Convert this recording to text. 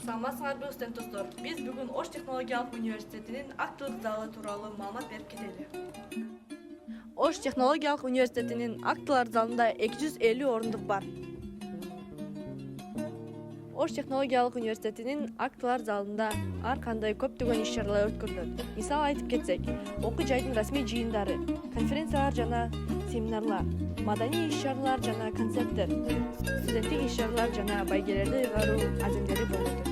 Саламатсыңарбы студенттер? Биз бүгүн Ош технологиялык университетинин актылык залы тууралуу маалымат берип кетели. Ош технологиялык университетинин актылар залында 250 орундук бар. Ош технологиялык университетинин актылар залында ар кандай көптөгөн иш-чаралар өткөрүлөт. Мисал айтып кетсек, окуу жайдын расмий жыйындары, конференциялар жана семинарлар, маданий иш-чаралар жана концерттер, студенттик иш-чаралар жана байгелерди ыйгаруу аземдери болот.